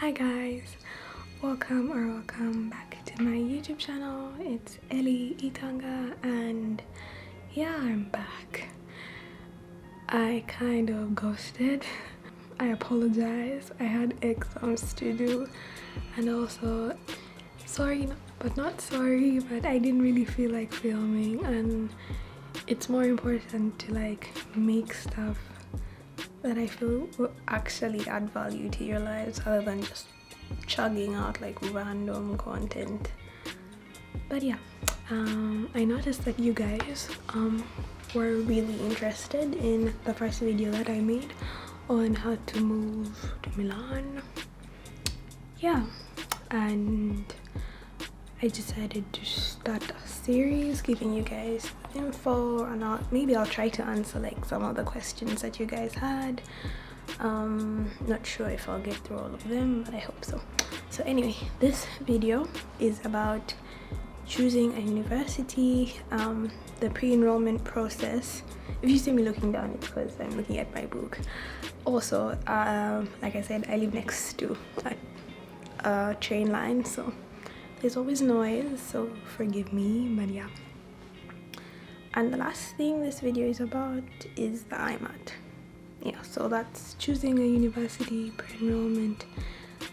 Hi guys, welcome back to my YouTube channel. It's Ellie, Etanga, and yeah, I'm back. I kind of ghosted. I apologize. I had exams to do, and also sorry but not sorry, but I didn't really feel like filming, and it's more important to like make stuff that I feel will actually add value to your lives other than just chugging out like random content. But yeah, I noticed that you guys were really interested in the first video that I made on how to move to Milan. Yeah, and I decided to start a series giving you guys info, and maybe I'll try to answer like some of the questions that you guys had. Not sure if I'll get through all of them, but I hope so. So anyway, this video is about choosing a university, the pre-enrollment process. If you see me looking down, it's because I'm looking at my book. Also, like I said, I live next to a train line, so there's always noise, so forgive me, but yeah. And the last thing this video is about is the IMAT. Yeah, so that's choosing a university, pre-enrollment,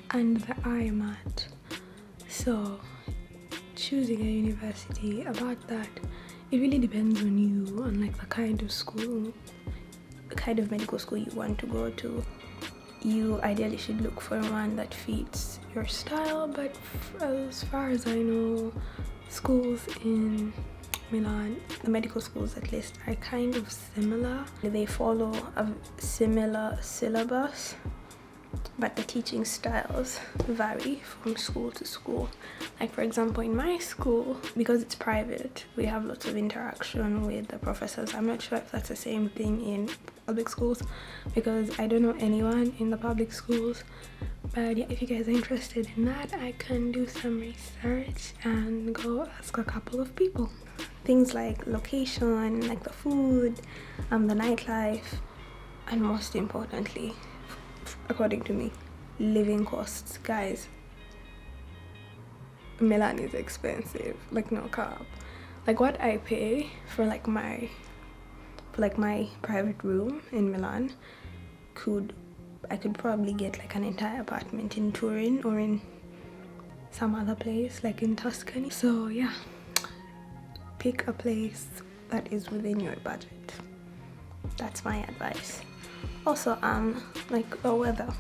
and the IMAT. So choosing a university, about that, it really depends on you, on like the kind of school, the kind of medical school you want to go to. You ideally should look for one that fits your style, but as far as I know, schools in Milan, the medical schools at least, are kind of similar. They follow a similar syllabus, but the teaching styles vary from school to school. Like for example, in my school, because it's private, we have lots of interaction with the professors. I'm not sure if that's the same thing in public schools, because I don't know anyone in the public schools. But yeah, if you guys are interested in that, I can do some research and go ask a couple of people. Things like location, like the food, the nightlife, and most importantly, according to me, living costs. Guys, Milan is expensive, like no cap. Like what I pay for like my private room in Milan, I could probably get like an entire apartment in Turin or in some other place like in Tuscany. So yeah, pick a place that is within your budget. That's my advice. Also, like the weather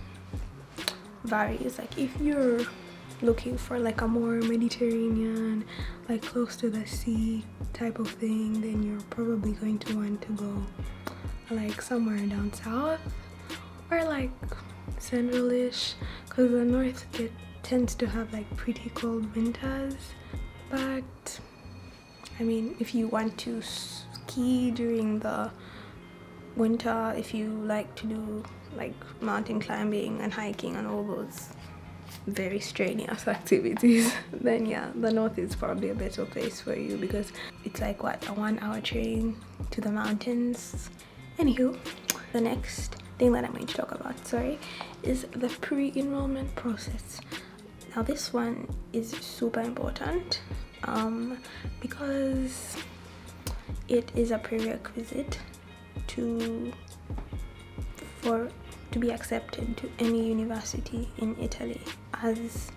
varies. Like if you're looking for like a more Mediterranean, like close to the sea type of thing, then you're probably going to want to go like somewhere down south or like central-ish, because the north tends to have like pretty cold winters. But I mean, if you want to ski during the winter, if you like to do like mountain climbing and hiking and all those very strenuous activities, then yeah, the north is probably a better place for you, because it's like what, a 1 hour train to the mountains. Anywho, the next thing that I'm going to talk about, is the pre-enrollment process. Now this one is super important because it is a prerequisite to be accepted to any university in Italy as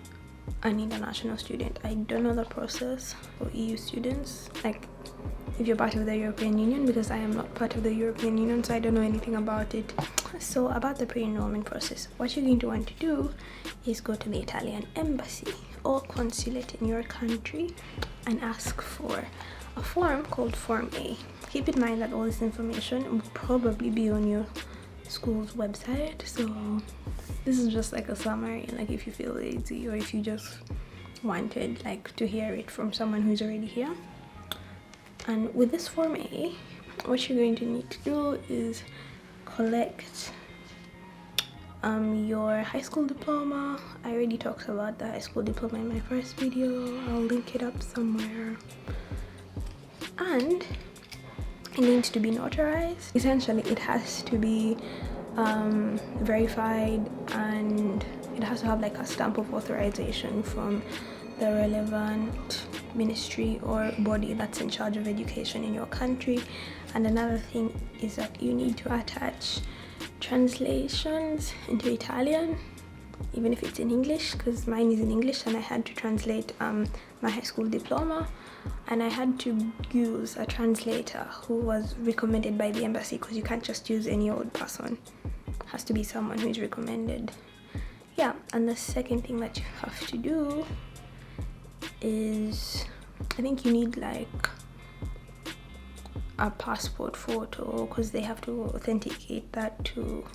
an international student. I don't know the process for EU students, like if you're part of the European Union, because I am not part of the European Union, so I don't know anything about it. So about the pre-enrollment process, what you're going to want to do is go to the Italian embassy or consulate in your country and ask for a form called Form A. Keep in mind that all this information will probably be on your school's website, so this is just like a summary, like if you feel lazy or if you just wanted like to hear it from someone who's already here. And with this Form A, what you're going to need to do is collect your high school diploma. I already talked about the high school diploma in my first video. I'll link it up somewhere. And it needs to be notarized. Essentially, it has to be verified and it has to have like a stamp of authorization from the relevant ministry or body that's in charge of education in your country. And another thing is that you need to attach translations into Italian, even if it's in English, because mine is in English and I had to translate my high school diploma, and I had to use a translator who was recommended by the embassy, because you can't just use any old person. It has to be someone who is recommended. Yeah, and the second thing that you have to do is, I think you need like a passport photo, because they have to authenticate that too,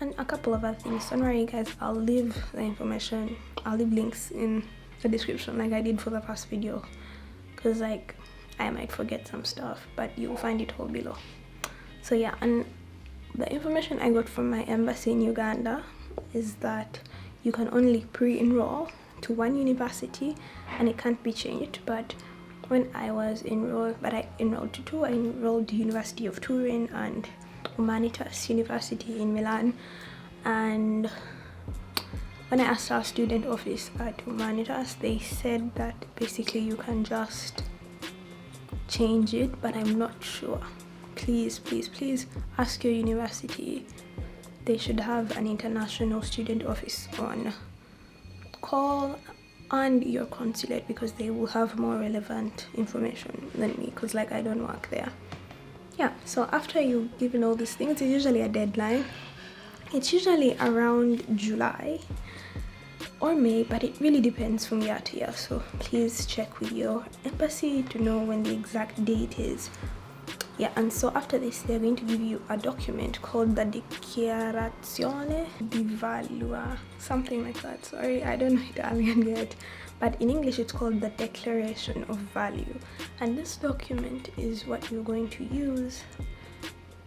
and a couple of other things. Don't worry guys, I'll leave the information, I'll leave links in the description like I did for the past video, because like I might forget some stuff, but you'll find it all below. So yeah, and the information I got from my embassy in Uganda is that you can only pre-enroll to one university and it can't be changed. But when I was enrolled, but I enrolled to two. I enrolled the University of Turin and Humanitas University in Milan. And when I asked our student office at Humanitas, they said that basically you can just change it, but I'm not sure. Please ask your university. They should have an international student office on call, and your consulate, because they will have more relevant information than me, because like I don't work there. Yeah, so after you've given all these things, it's usually a deadline. It's usually around July or May, but it really depends from year to year, so please check with your embassy to know when the exact date is. Yeah, and so after this, they're going to give you a document called the Dichiarazione di Valore, something like that. Sorry, I don't know Italian yet, but in English it's called the Declaration of Value. And this document is what you're going to use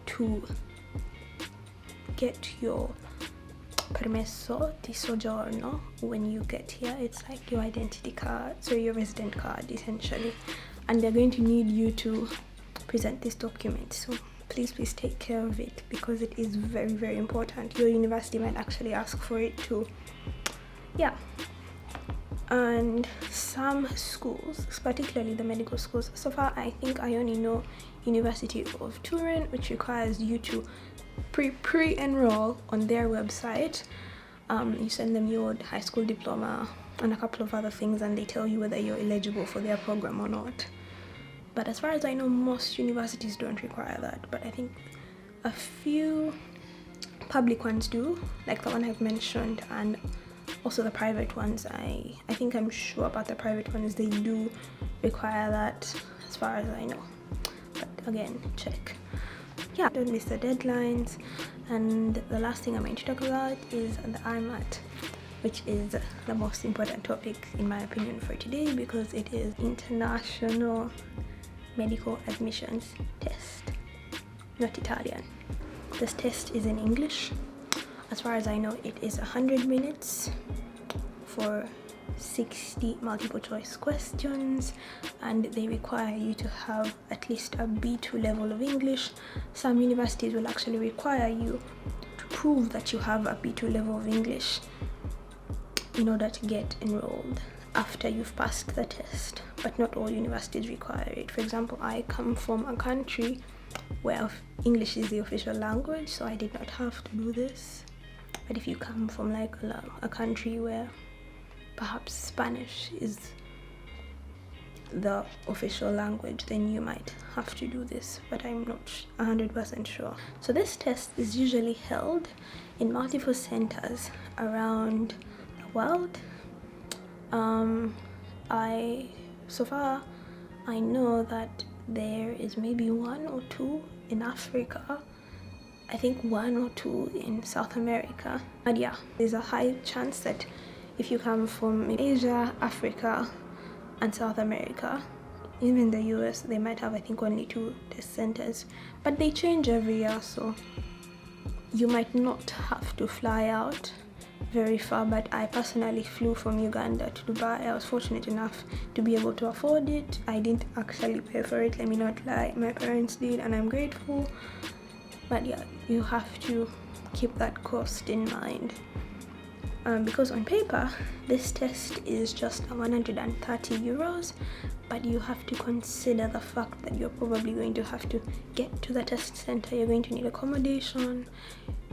to get your permesso di soggiorno when you get here. It's like your identity card, so your resident card essentially, and they're going to need you to present this document. So please take care of it, because it is very important. Your university might actually ask for it too. Yeah, and some schools, particularly the medical schools, so far I think I only know University of Turin, which requires you to pre-enroll on their website. You send them your high school diploma and a couple of other things, and they tell you whether you're eligible for their program or not. But as far as I know, most universities don't require that, but I think a few public ones do, like the one I've mentioned, and also the private ones. I think I'm sure about the private ones, they do require that as far as I know, but again, check. Yeah, don't miss the deadlines. And the last thing I'm going to talk about is the IMAT, which is the most important topic in my opinion for today, because it is International Medical Admissions Test, not Italian. This test is in English. As far as I know, it is 100 minutes for 60 multiple choice questions, and they require you to have at least a B2 level of English. Some universities will actually require you to prove that you have a B2 level of English in order to get enrolled after you've passed the test, but not all universities require it. For example, I come from a country where English is the official language, so I did not have to do this. But if you come from like a country where perhaps Spanish is the official language, then you might have to do this, but I'm not 100% sure. So this test is usually held in multiple centers around the world. So far I know that there is maybe 1 or 2 in Africa, I think 1 or 2 in South America. But yeah, there's a high chance that if you come from Asia, Africa and South America, even the US, they might have I think only 2 test centers, but they change every year, so you might not have to fly out very far. But I personally flew from Uganda to Dubai. I was fortunate enough to be able to afford it. I didn't actually pay for it, let me not lie, my parents did, and I'm grateful. But yeah, you have to keep that cost in mind. because on paper this test is just 130 euros, but you have to consider the fact that you're probably going to have to get to the test center. You're going to need accommodation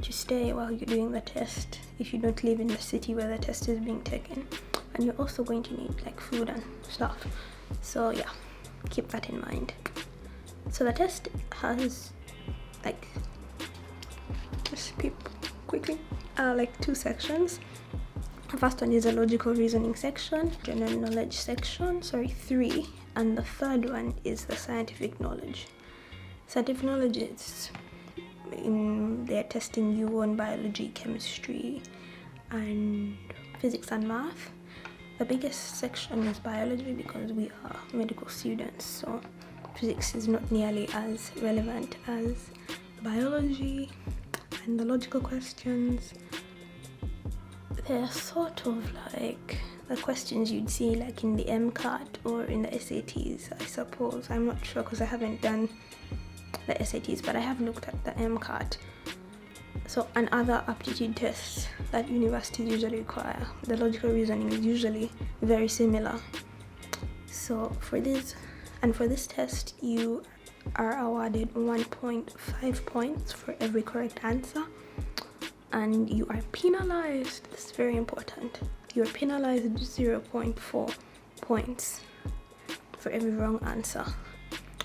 to stay while you're doing the test if you don't live in the city where the test is being taken, and you're also going to need like food and stuff. So yeah, keep that in mind. So the test has like, just peep quickly, like 2 sections. The first one is a logical reasoning section, general knowledge section, 3, and the third one is the scientific knowledge. Scientific knowledge is they're testing you on biology, chemistry, and physics and math. The biggest section is biology because we are medical students, so physics is not nearly as relevant as biology. And the logical questions, they're sort of like the questions you'd see like in the MCAT or in the SATs, I suppose. I'm not sure because I haven't done the SATs, but I have looked at the MCAT. So, and other aptitude tests that universities usually require, the logical reasoning is usually very similar. So for this test, you are awarded 1.5 points for every correct answer, and you are penalized. This is very important. You're penalized 0.4 points for every wrong answer,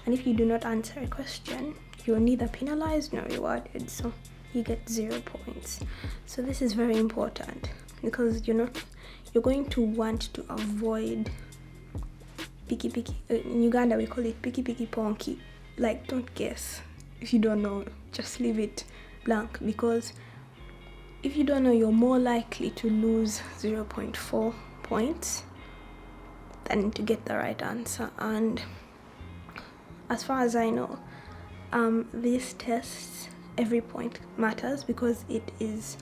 and if you do not answer a question, you're neither penalized nor rewarded, so you get 0 points. So this is very important because you're going to want to avoid picky. In Uganda we call it picky ponky. Like, don't guess. If you don't know, just leave it blank, because if you don't know, you're more likely to lose 0.4 points than to get the right answer. And as far as I know, these tests, every point matters because it is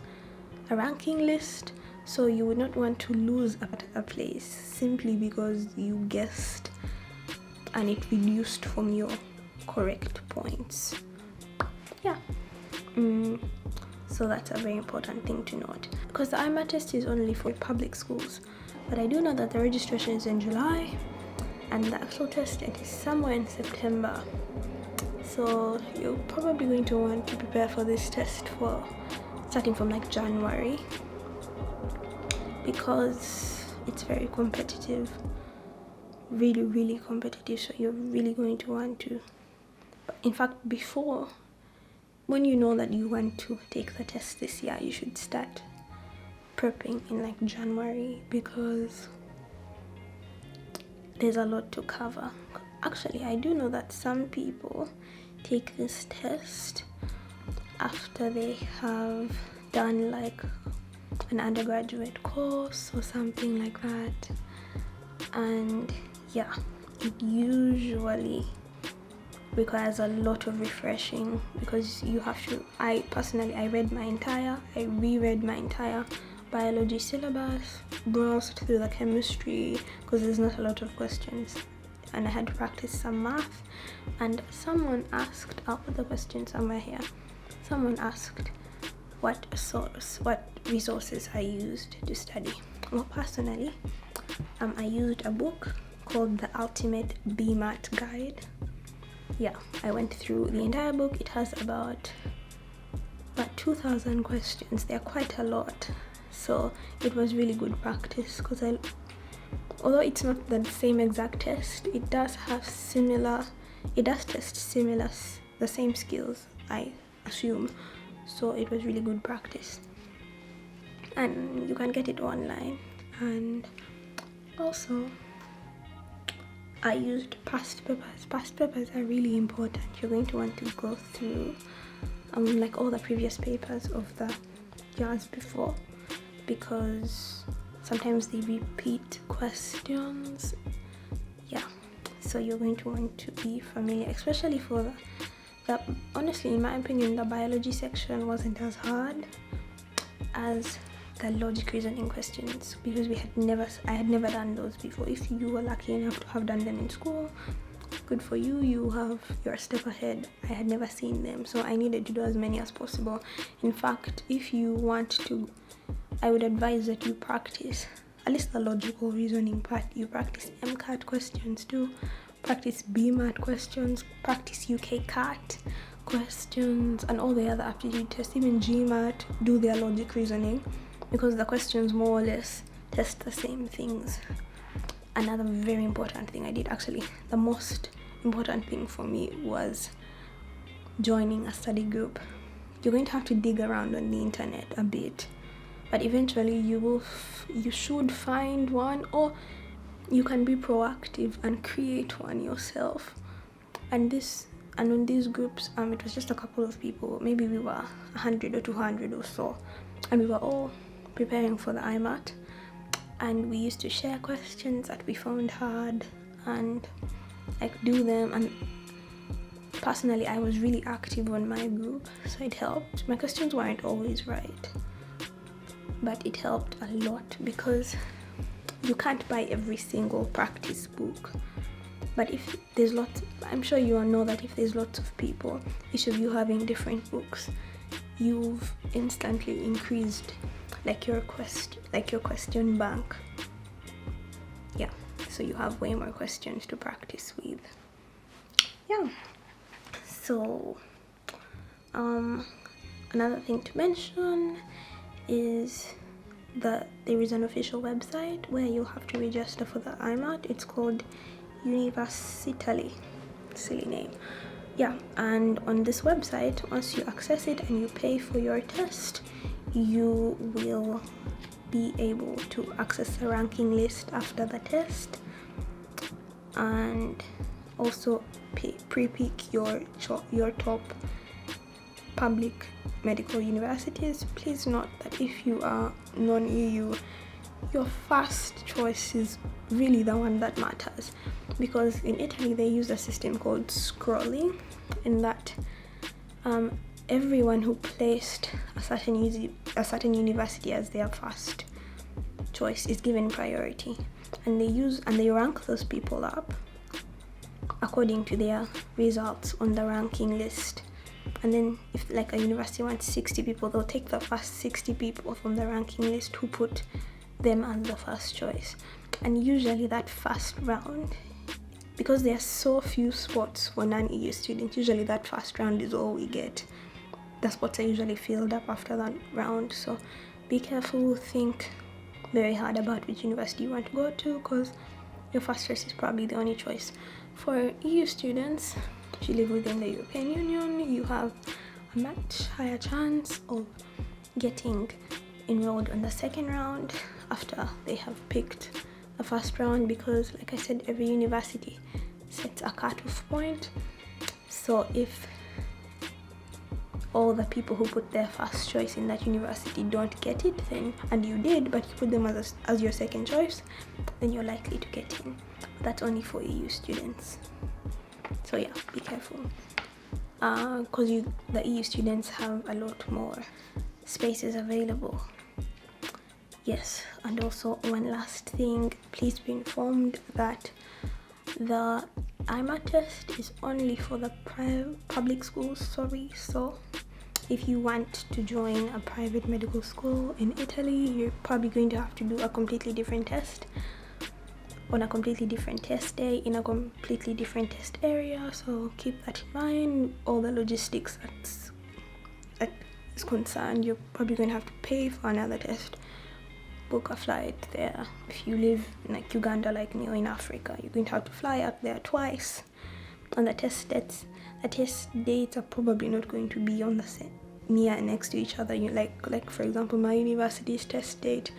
a ranking list, so you would not want to lose a place simply because you guessed and it reduced from your correct points. Yeah. So that's a very important thing to note, because the IMAT test is only for public schools, but I do know that the registration is in July and the actual test it is somewhere in September. So you're probably going to want to prepare for this test for starting from like January, because it's very competitive, really competitive. So you're really going to want to, in fact, when you know that you want to take the test this year, you should start prepping in like January, because there's a lot to cover. Actually, I do know that some people take this test after they have done like an undergraduate course or something like that, and yeah, it usually requires a lot of refreshing because you have to. I reread my entire biology syllabus, browsed through the chemistry because there's not a lot of questions, and I had to practice some math. And someone asked, I'll put the question somewhere here, someone asked what resources I used to study. Well, personally, I used a book called The Ultimate IMAT Guide. Yeah, I went through the entire book. It has about 2,000 questions. They're quite a lot, so it was really good practice, because although it's not the same exact test, it does test the same skills, I assume. So it was really good practice, and you can get it online. And also I used past papers. Past papers are really important. You're going to want to go through like all the previous papers of the years before, because sometimes they repeat questions. Yeah, so you're going to want to be familiar, especially for the honestly, in my opinion, the biology section wasn't as hard as the logic reasoning questions, because I had never done those before. If you were lucky enough to have done them in school, good for you, you're a step ahead. I had never seen them, so I needed to do as many as possible. In fact, if you want to I would advise that you practice at least the logical reasoning part. You practice MCAT questions too, practice BMAT questions, practice UK CAT questions, and all the other aptitude tests, even GMAT. Do their logic reasoning, because the questions more or less test the same things. Another very important thing I did, actually the most important thing for me, was joining a study group. You're going to have to dig around on the internet a bit, but eventually you should find one, or you can be proactive and create one yourself. And on these groups, it was just a couple of people, maybe we were 100 or 200 or so, and we were all preparing for the IMAT, and we used to share questions that we found hard and like do them. And personally, I was really active on my group, so it helped. My questions weren't always right, but it helped a lot, because you can't buy every single practice book. But if there's lots, I'm sure you all know that if there's lots of people, each of you having different books, you've instantly increased your question bank. Yeah, so you have way more questions to practice with. Yeah. So another thing to mention is that there is an official website where you'll have to register for the IMAT. It's called Universitally. Silly name. Yeah, and on this website, once you access it and you pay for your test, you will be able to access a ranking list after the test, and also pre-pick your top public medical universities. Please note that if you are non-EU, your first choice is really the one that matters, because in Italy they use a system called scrolling, in that everyone who placed a certain university as their first choice is given priority, and they rank those people up according to their results on the ranking list. And then if like a university wants 60 people, they'll take the first 60 people from the ranking list who put them as the first choice. And usually that first round, because there are so few spots for non-EU students, usually that first round is all we get. The spots are usually filled up after that round, so be careful, think very hard about which university you want to go to, because your first choice is probably the only choice. For EU students, if you live within the European Union, you have a much higher chance of getting enrolled on the second round after they have picked the first round, because like I said, every university sets a cutoff point. So if all the people who put their first choice in that university don't get it, then, and you did, but you put them as your second choice, then you're likely to get in. That's only for EU students. So yeah, be careful, because the EU students have a lot more spaces available. Yes, and also one last thing, please be informed that the IMAT test is only for the public schools, so if you want to join a private medical school in Italy, you're probably going to have to do a completely different test on a completely different test day in a completely different test area. So keep that in mind. All the logistics that is concerned, you're probably going to have to pay for another test, book a flight there. If you live in like Uganda like me, or in Africa, you're going to have to fly out there twice, and the test dates are probably not going to be on the same near next to each other. You like for example, my university's test date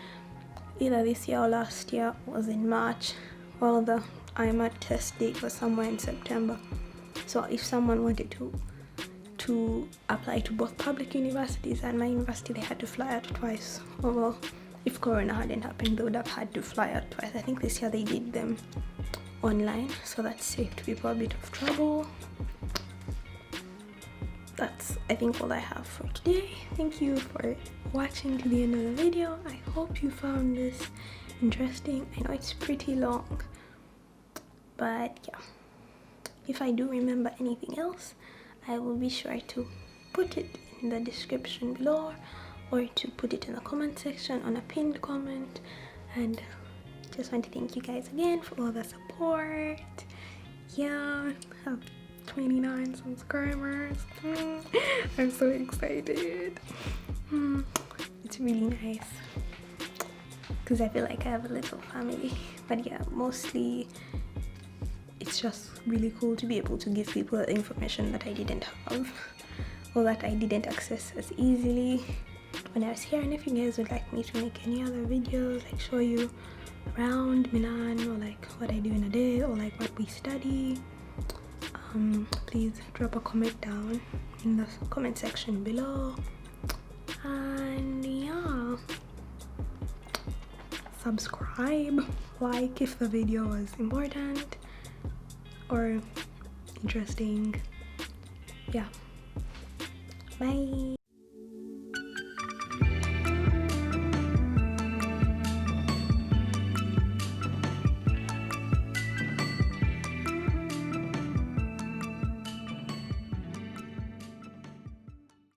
either this year or last year was in March, while the IMAT test date was somewhere in September. So if someone wanted to apply to both public universities and my university, they had to fly out twice. Oh well, if Corona hadn't happened, they would have had to fly out twice. I think this year they did them online, so that saved people a bit of trouble. That's, I think, all I have for today. Thank you for watching to the end of the video. I hope you found this interesting. I know it's pretty long, but yeah, if I do remember anything else, I will be sure to put it in the description below, or to put it in the comment section on a pinned comment. And just want to thank you guys again for all the support. Yeah, I have 29 subscribers. I'm so excited. It's really nice because I feel like I have a little family. But yeah, mostly it's just really cool to be able to give people information that I didn't have or that I didn't access as easily when I was here. And if you guys would like me to make any other videos, like show you around Milan, or like what I do in a day, or like what we study, please drop a comment down in the comment section below. And yeah, subscribe, like if the video was important or interesting. Yeah, bye.